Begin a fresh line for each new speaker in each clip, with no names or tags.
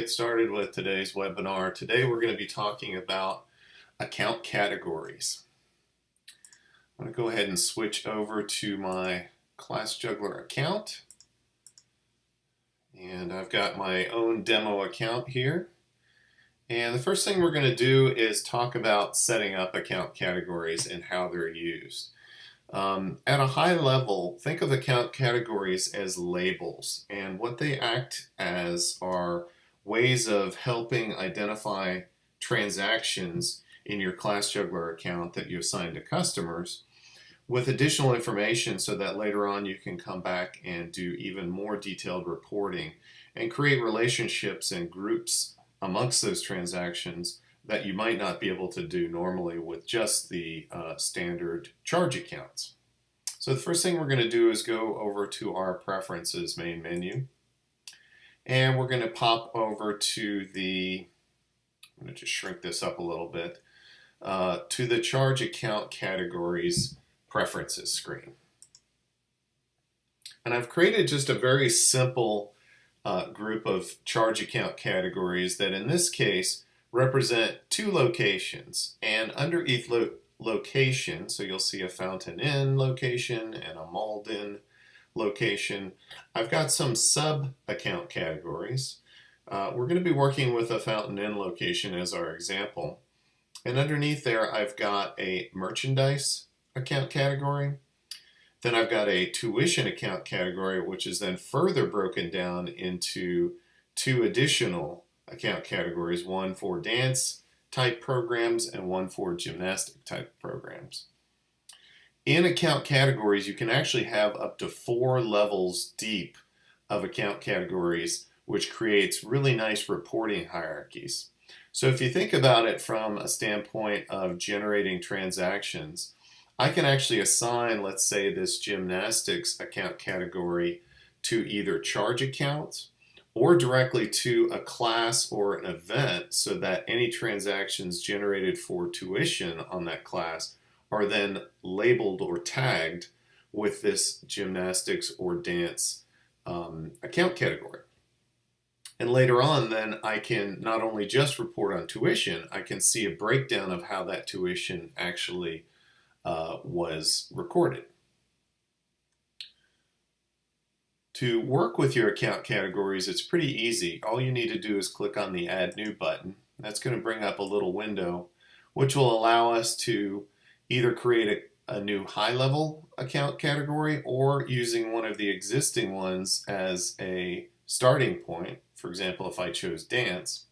get started with today's webinar. Today we're going to be talking about account categories. I'm going to go ahead and switch over to my ClassJuggler account. And I've got my own demo account here. And the first thing we're going to do is talk about setting up account categories and how they're used. At a high level, think of account categories as labels, and what they act as are ways of helping identify transactions in your ClassJuggler account that you assign to customers with additional information so that later on you can come back and do even more detailed reporting and create relationships and groups amongst those transactions that you might not be able to do normally with just the standard charge accounts. So the first thing we're going to do is go over to our Preferences main menu. And we're going to pop over to the, I'm going to just shrink this up a little bit, to the Charge Account Categories Preferences screen. And I've created just a very simple group of charge account categories that in this case represent two locations, and under each location, so you'll see a Fountain Inn location and a Malden location, I've got some sub account categories. We're going to be working with a Fountain Inn location as our example, and underneath there I've got a merchandise account category. Then I've got a tuition account category, which is then further broken down into two additional account categories, one for dance type programs and one for gymnastic type programs. In account categories, you can actually have up to 4 levels deep of account categories, which creates really nice reporting hierarchies. So if you think about it from a standpoint of generating transactions, I can actually assign, let's say, this gymnastics account category to either charge accounts or directly to a class or an event so that any transactions generated for tuition on that class are then labeled or tagged with this gymnastics or dance account category. And later on then I can not only just report on tuition, I can see a breakdown of how that tuition actually was recorded. To work with your account categories, it's pretty easy. All you need to do is click on the Add New button. That's going to bring up a little window which will allow us to either create a new high-level account category or using one of the existing ones as a starting point. For example, if I chose dance,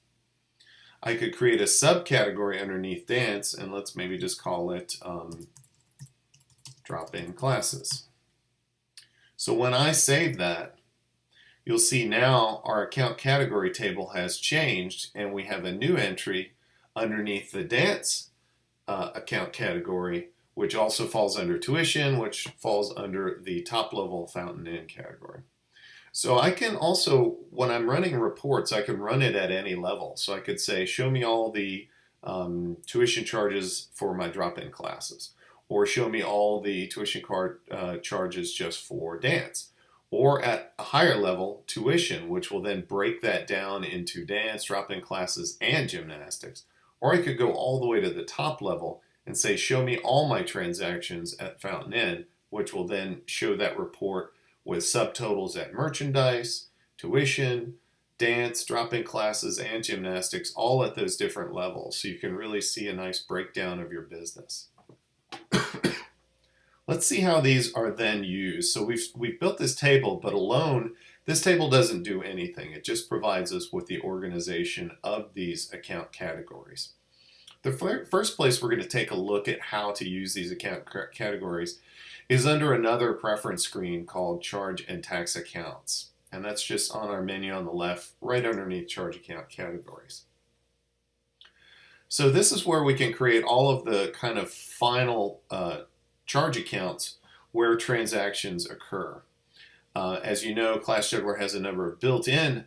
I could create a subcategory underneath dance, and let's maybe just call it drop-in classes. So when I save that, you'll see now our account category table has changed and we have a new entry underneath the dance account category, which also falls under tuition, which falls under the top level Fountain Inn category. So I can also, when I'm running reports, I can run it at any level. So I could say, show me all the tuition charges for my drop-in classes, or show me all the tuition charges just for dance, or at a higher level, tuition, which will then break that down into dance, drop-in classes, and gymnastics. Or I could go all the way to the top level and say, show me all my transactions at Fountain Inn, which will then show that report with subtotals at merchandise, tuition, dance, drop-in classes, and gymnastics, all at those different levels. So you can really see a nice breakdown of your business. Let's see how these are then used. So we've built this table, but alone, this table doesn't do anything. It just provides us with the organization of these account categories. The first place we're going to take a look at how to use these account categories is under another preference screen called Charge and Tax Accounts. And that's just on our menu on the left, right underneath Charge Account Categories. So this is where we can create all of the kind of final charge accounts where transactions occur. As you know, ClassJuggler has a number of built-in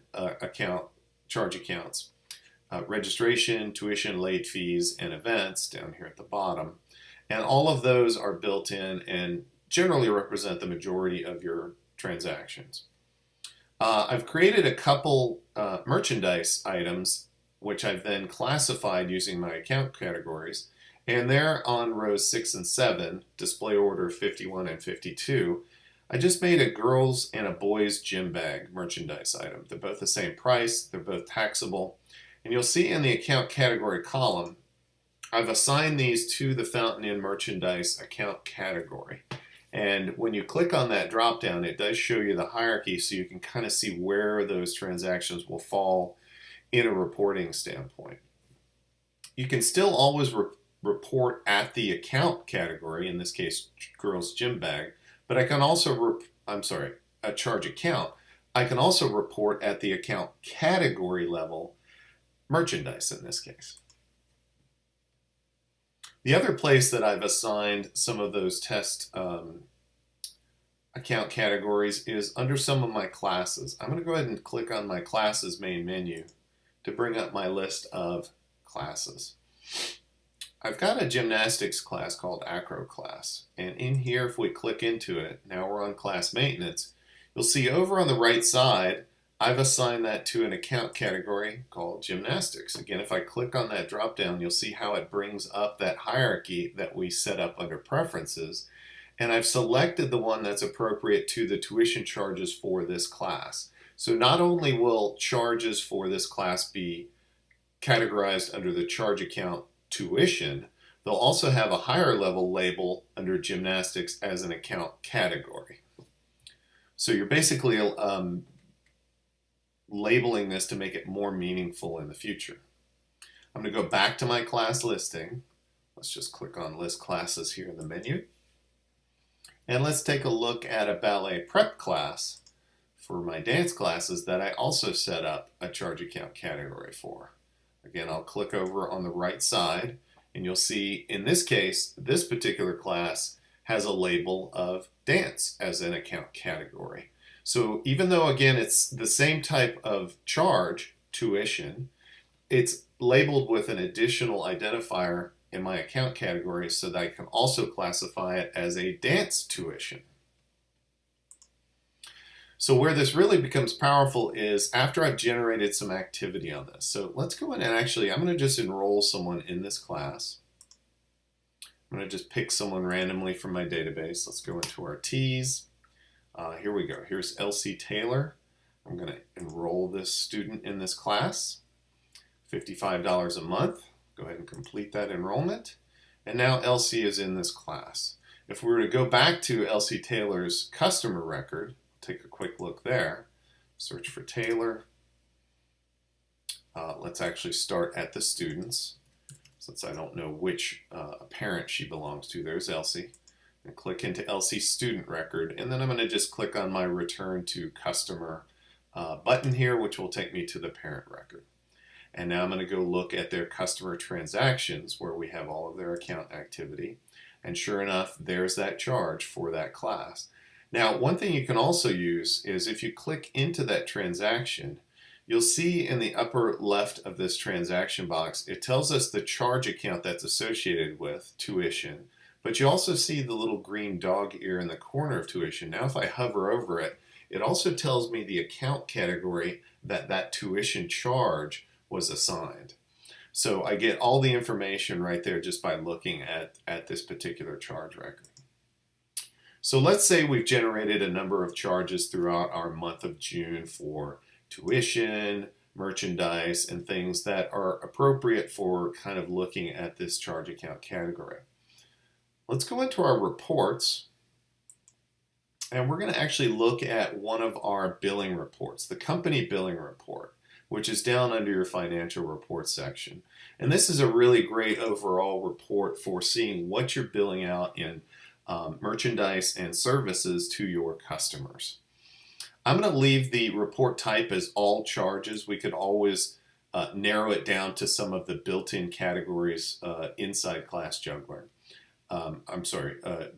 charge accounts. Registration, tuition, late fees, and events down here at the bottom. And all of those are built in and generally represent the majority of your transactions. I've created a couple merchandise items, which I've then classified using my account categories. And they're on rows 6 and 7, display order 51 and 52. I just made a girls and a boys gym bag merchandise item. They're both the same price, they're both taxable. And you'll see in the account category column, I've assigned these to the Fountain Inn merchandise account category. And when you click on that drop down, it does show you the hierarchy so you can kind of see where those transactions will fall in a reporting standpoint. You can still always report at the account category, in this case, girls gym bag, but I can also, a charge account. I can also report at the account category level, merchandise in this case. The other place that I've assigned some of those test account categories is under some of my classes. I'm going to go ahead and click on my classes main menu to bring up my list of classes. I've got a gymnastics class called Acro class, and in here, if we click into it, now we're on class maintenance, you'll see over on the right side, I've assigned that to an account category called gymnastics. Again, if I click on that drop down, you'll see how it brings up that hierarchy that we set up under preferences, and I've selected the one that's appropriate to the tuition charges for this class. So not only will charges for this class be categorized under the charge account tuition, they'll also have a higher level label under gymnastics as an account category. So you're basically labeling this to make it more meaningful in the future. I'm going to go back to my class listing. Let's just click on list classes here in the menu. And let's take a look at a ballet prep class for my dance classes that I also set up a charge account category for. Again, I'll click over on the right side, and you'll see in this case, this particular class has a label of dance as an account category. So even though, again, it's the same type of charge, tuition, it's labeled with an additional identifier in my account category so that I can also classify it as a dance tuition. So where this really becomes powerful is after I've generated some activity on this. So let's go in and actually, I'm going to just enroll someone in this class. I'm going to just pick someone randomly from my database. Let's go into our T's. Here we go. Here's Elsie Taylor. I'm going to enroll this student in this class. $55 a month. Go ahead and complete that enrollment. And now Elsie is in this class. If we were to go back to Elsie Taylor's customer record, take a quick look there, search for Taylor. Let's actually start at the students, since I don't know which parent she belongs to. There's Elsie. And click into Elsie's student record, and then I'm going to just click on my return to customer button here, which will take me to the parent record. And now I'm going to go look at their customer transactions where we have all of their account activity. And sure enough, there's that charge for that class. Now, one thing you can also use is if you click into that transaction, you'll see in the upper left of this transaction box, it tells us the charge account that's associated with tuition, but you also see the little green dog ear in the corner of tuition. Now, if I hover over it, it also tells me the account category that that tuition charge was assigned. So I get all the information right there just by looking at this particular charge record. So let's say we've generated a number of charges throughout our month of June for tuition, merchandise, and things that are appropriate for kind of looking at this charge account category. Let's go into our reports, and we're going to actually look at one of our billing reports, the company billing report, which is down under your financial reports section. And this is a really great overall report for seeing what you're billing out in merchandise and services to your customers. I'm going to leave the report type as all charges. We could always narrow it down to some of the built-in categories inside ClassJuggler.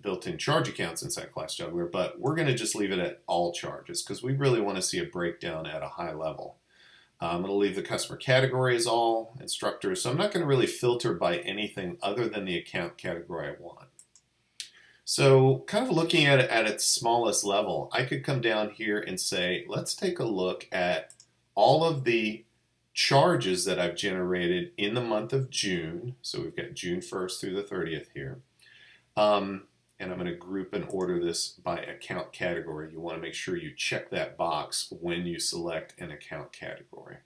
Built-in charge accounts inside ClassJuggler, but we're going to just leave it at all charges because we really want to see a breakdown at a high level. I'm going to leave the customer category as all instructors, so I'm not going to really filter by anything other than the account category I want. So kind of looking at it at its smallest level, I could come down here and say, let's take a look at all of the charges that I've generated in the month of June. So we've got June 1st through the 30th here. And I'm going to group and order this by account category. You want to make sure you check that box when you select an account category.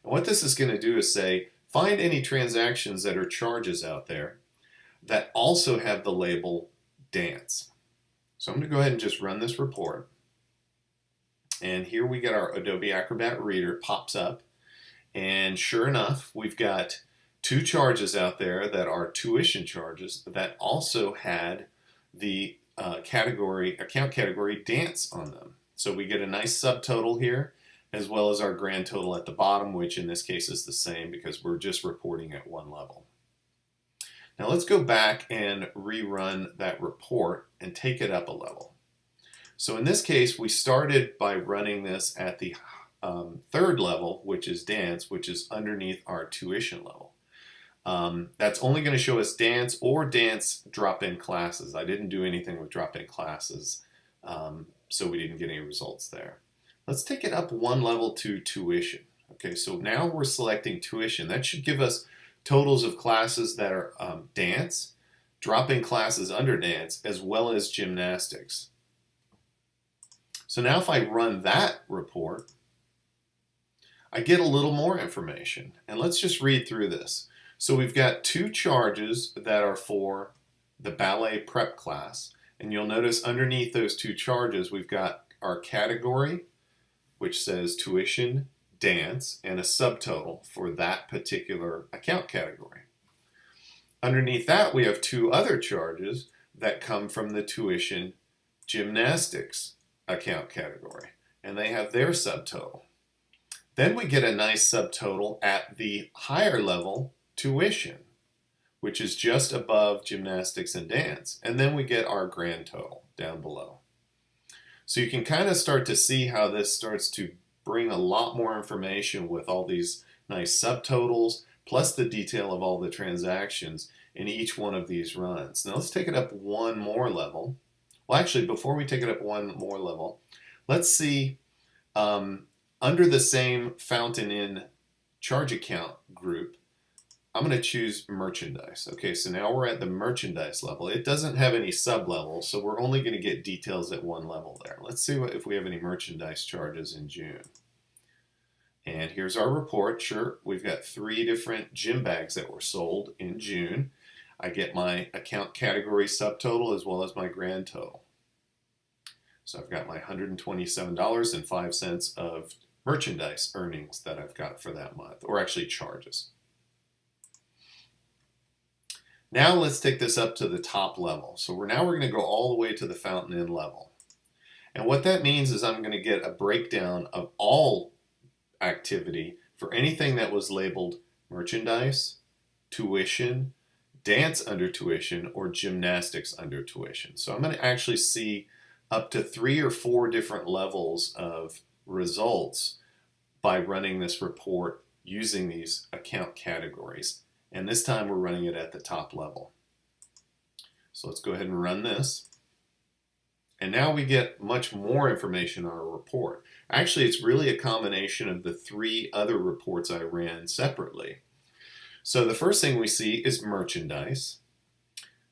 And what this is going to do is say, find any transactions that are charges out there that also have the label dance. So I'm going to go ahead and just run this report. And here we get our Adobe Acrobat Reader pops up. And sure enough, we've got two charges out there that are tuition charges that also had the account category dance on them. So we get a nice subtotal here, as well as our grand total at the bottom, which in this case is the same because we're just reporting at one level. Now let's go back and rerun that report and take it up a level. So in this case, we started by running this at the third level, which is dance, which is underneath our tuition level. That's only going to show us dance or dance drop-in classes. I didn't do anything with drop-in classes, so we didn't get any results there. Let's take it up one level to tuition. Okay, so now we're selecting tuition. That should give us totals of classes that are dance, drop-in classes under dance, as well as gymnastics. So now if I run that report, I get a little more information. And let's just read through this. So we've got two charges that are for the ballet prep class. And you'll notice underneath those two charges, we've got our category, which says tuition, dance, and a subtotal for that particular account category. Underneath that, we have two other charges that come from the tuition gymnastics account category, and they have their subtotal. Then we get a nice subtotal at the higher level tuition, which is just above gymnastics and dance, and then we get our grand total down below. So you can kind of start to see how this starts to bring a lot more information with all these nice subtotals, plus the detail of all the transactions in each one of these runs. Now let's take it up one more level. Well, actually, before we take it up one more level, let's see under the same fountain in charge account group, I'm going to choose merchandise. Okay, so now we're at the merchandise level. It doesn't have any sub-levels, so we're only going to get details at one level there. Let's see if we have any merchandise charges in June. And here's our report. Sure, we've got 3 different gym bags that were sold in June. I get my account category subtotal as well as my grand total. So I've got my $127.05 of merchandise earnings that I've got for that month, or actually charges. Now let's take this up to the top level. So we're going to go all the way to the fountain inn level. And what that means is I'm going to get a breakdown of all activity for anything that was labeled merchandise, tuition, dance under tuition, or gymnastics under tuition. So I'm going to actually see up to 3 or 4 different levels of results by running this report using these account categories. And this time we're running it at the top level. So let's go ahead and run this. And now we get much more information on our report. Actually, it's really a combination of the 3 other reports I ran separately. So the first thing we see is merchandise.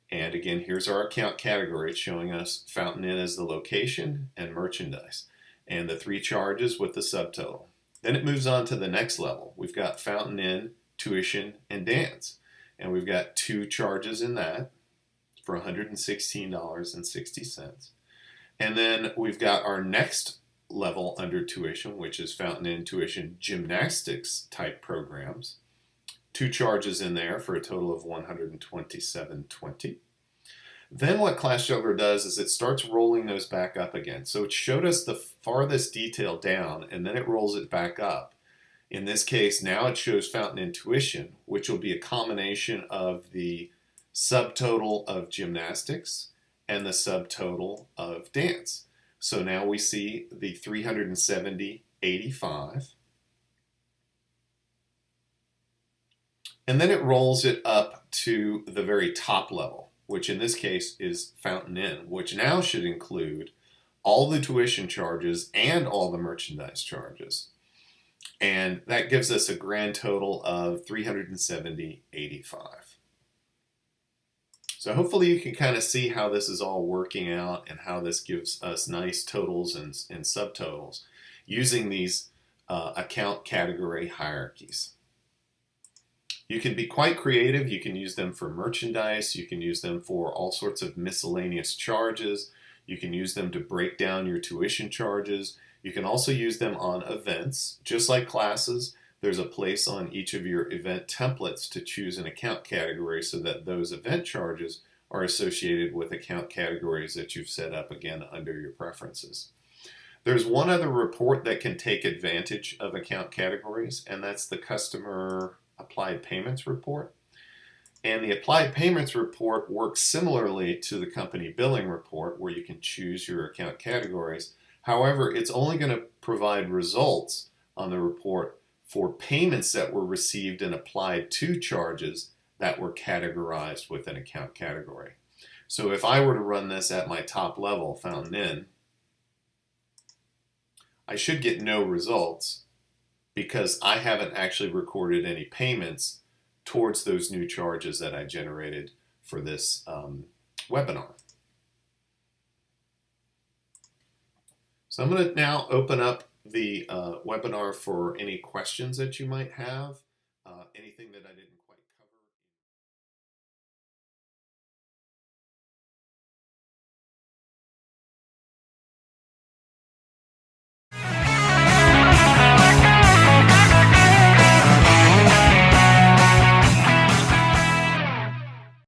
And again, here's our account category. It's showing us Fountain Inn as the location and merchandise. And the 3 charges with the subtotal. Then it moves on to the next level. We've got Fountain Inn, tuition, and dance. And we've got 2 charges in that for $116.60. And then we've got our next level under tuition, which is Fountain Inn tuition gymnastics type programs. 2 charges in there for a total of $127.20. Then what ClassJuggler does is it starts rolling those back up again. So it showed us the farthest detail down, and then it rolls it back up. In this case, now it shows Fountain Inn tuition, which will be a combination of the subtotal of gymnastics and the subtotal of dance. So now we see the $370.85. And then it rolls it up to the very top level. which in this case is Fountain Inn, which now should include all the tuition charges and all the merchandise charges. And that gives us a grand total of $370.85. So hopefully you can kind of see how this is all working out and how this gives us nice totals and subtotals using these account category hierarchies. You can be quite creative. You can use them for merchandise. You can use them for all sorts of miscellaneous charges. You can use them to break down your tuition charges. You can also use them on events. Just like classes, there's a place on each of your event templates to choose an account category so that those event charges are associated with account categories that you've set up, again, under your preferences. There's one other report that can take advantage of account categories, and that's the Customer Applied Payments Report. And the Applied Payments Report works similarly to the Company Billing Report, where you can choose your account categories. However, it's only going to provide results on the report for payments that were received and applied to charges that were categorized with an account category. So if I were to run this at my top level, Fountain Inn, I should get no results because I haven't actually recorded any payments towards those new charges that I generated for this webinar. So I'm going to now open up the webinar for any questions that you might have, anything that I didn't